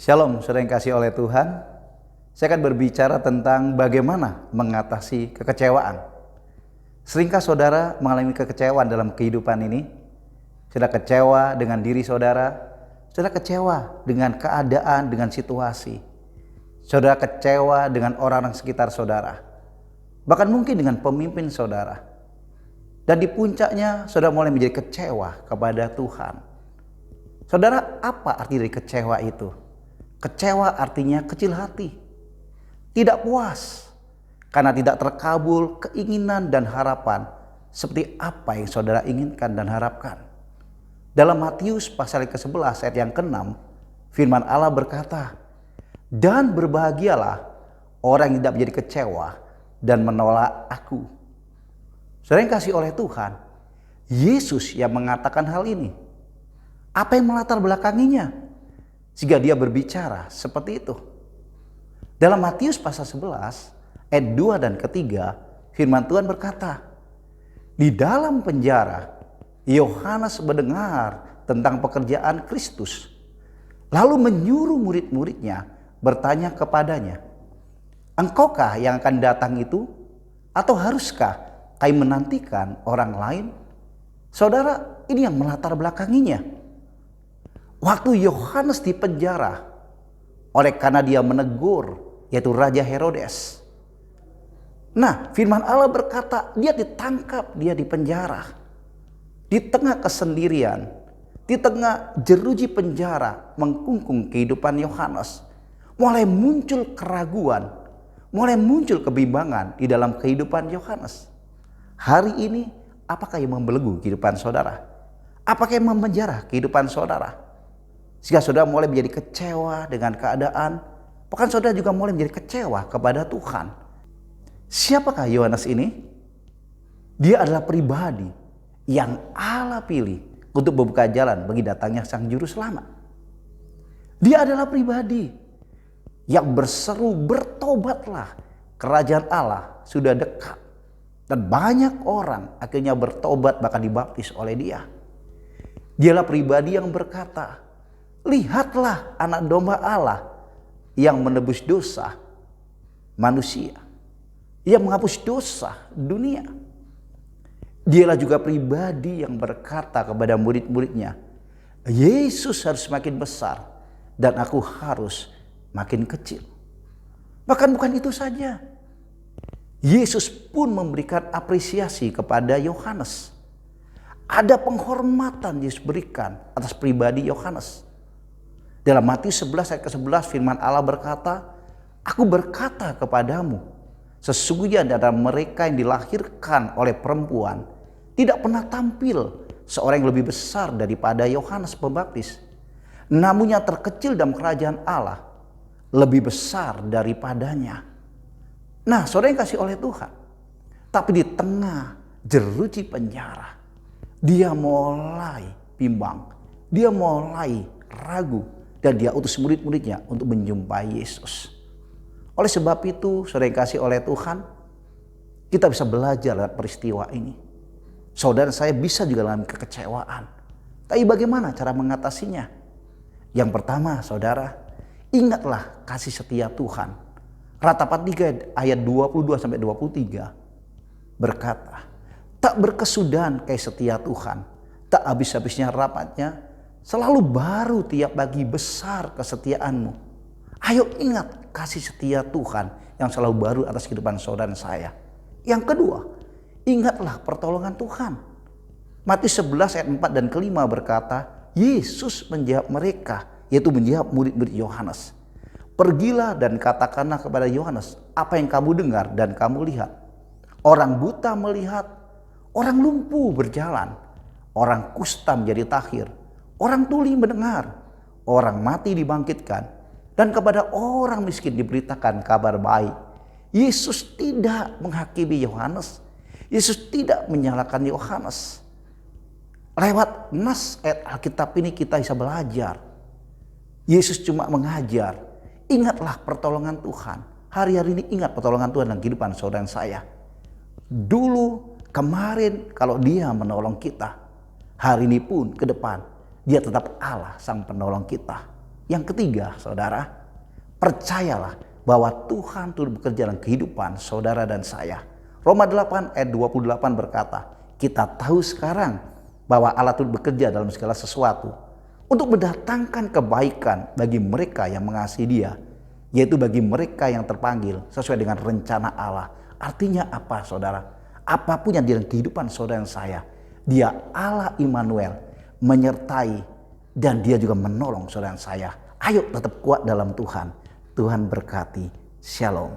Shalom, saudara yang kasih oleh Tuhan. Saya akan berbicara tentang bagaimana mengatasi kekecewaan. Seringkah saudara mengalami kekecewaan dalam kehidupan ini? Saudara kecewa dengan diri saudara, saudara kecewa dengan keadaan, dengan situasi. Saudara kecewa dengan orang-orang sekitar saudara. Bahkan mungkin dengan pemimpin saudara. Dan di puncaknya saudara mulai menjadi kecewa kepada Tuhan. Saudara, apa arti dari kecewa itu? Kecewa artinya kecil hati, tidak puas karena tidak terkabul keinginan dan harapan seperti apa yang saudara inginkan dan harapkan. Dalam Matius pasal ke-11 ayat yang ke-6, firman Allah berkata, "Dan berbahagialah orang yang tidak menjadi kecewa dan menolak aku." Saudara yang kasih oleh Tuhan, Yesus yang mengatakan hal ini. Apa yang melatar belakanginya sehingga dia berbicara seperti itu? Dalam Matius pasal 11 ayat 2 dan ketiga, firman Tuhan berkata, "Di dalam penjara Yohanes mendengar tentang pekerjaan Kristus, lalu menyuruh murid-muridnya bertanya kepadanya, 'Engkaukah yang akan datang itu, atau haruskah kami menantikan orang lain?'" Saudara, ini yang melatar belakanginya. Waktu Yohanes di penjara oleh karena dia menegur, yaitu Raja Herodes. Nah, firman Allah berkata dia ditangkap, dia di penjara. Di tengah kesendirian, di tengah jeruji penjara mengkungkung kehidupan Yohanes, mulai muncul keraguan, mulai muncul kebimbangan di dalam kehidupan Yohanes. Hari ini, apakah yang membelenggu kehidupan saudara? Apakah yang memenjara kehidupan saudara? Sehingga saudara mulai menjadi kecewa dengan keadaan. Bahkan saudara juga mulai menjadi kecewa kepada Tuhan. Siapakah Yohanes ini? Dia adalah pribadi yang Allah pilih untuk membuka jalan bagi datangnya Sang Juru Selamat. Dia adalah pribadi yang berseru, "Bertobatlah, kerajaan Allah sudah dekat." Dan banyak orang akhirnya bertobat, bahkan dibaptis oleh dia. Dialah pribadi yang berkata, "Lihatlah anak domba Allah yang menebus dosa manusia, yang menghapus dosa dunia." Dialah juga pribadi yang berkata kepada murid-muridnya, "Yesus harus makin besar dan aku harus makin kecil." Bahkan bukan itu saja, Yesus pun memberikan apresiasi kepada Yohanes. Ada penghormatan Yesus berikan atas pribadi Yohanes. Dalam Matius 11 ayat ke-11 firman Allah berkata, "Aku berkata kepadamu, sesungguhnya dari mereka yang dilahirkan oleh perempuan tidak pernah tampil seorang yang lebih besar daripada Yohanes Pembaptis. Namun yang terkecil dalam kerajaan Allah lebih besar daripadanya." Nah, saudara yang kasih oleh Tuhan, tapi di tengah jeruji penjara, dia mulai bimbang, dia mulai ragu. Dan dia utus murid-muridnya untuk menjumpai Yesus. Oleh sebab itu, saudara yang kasih oleh Tuhan, kita bisa belajar dari peristiwa ini. Saudara saya bisa juga dalam kekecewaan. Tapi bagaimana cara mengatasinya? Yang pertama, saudara, ingatlah kasih setia Tuhan. Ratapan 3 ayat 22-23 berkata, "Tak berkesudahan kasih setia Tuhan, tak habis-habisnya rahmatnya, selalu baru tiap pagi besar kesetiaanmu." Ayo ingat kasih setia Tuhan yang selalu baru atas kehidupan saudara dan saya. Yang kedua, ingatlah pertolongan Tuhan. Matius 11 ayat 4 dan ke-5 berkata, Yesus menjawab mereka, yaitu menjawab murid-murid Yohanes, "Pergilah dan katakanlah kepada Yohanes apa yang kamu dengar dan kamu lihat. Orang buta melihat, orang lumpuh berjalan, orang kusta menjadi tahir, orang tuli mendengar, orang mati dibangkitkan, dan kepada orang miskin diberitakan kabar baik." Yesus tidak menghakimi Yohanes. Yesus tidak menyalahkan Yohanes. Lewat nas ayat Alkitab ini kita bisa belajar. Yesus cuma mengajar. Ingatlah pertolongan Tuhan. Hari-hari ini ingat pertolongan Tuhan dalam kehidupan saudara dan saya. Dulu, kemarin kalau dia menolong kita, hari ini pun ke depan dia tetap Allah sang penolong kita. Yang ketiga, saudara, percayalah bahwa Tuhan turut bekerja dalam kehidupan saudara dan saya. Roma 8 ayat 28 berkata, kita tahu sekarang bahwa Allah turut bekerja dalam segala sesuatu untuk mendatangkan kebaikan bagi mereka yang mengasihi Dia, yaitu bagi mereka yang terpanggil sesuai dengan rencana Allah. Artinya apa, saudara? Apapun yang di dalam kehidupan saudara dan saya, Dia Allah Immanuel menyertai dan Dia juga menolong saudara dan saya. Ayo tetap kuat dalam Tuhan. Tuhan berkati. Shalom.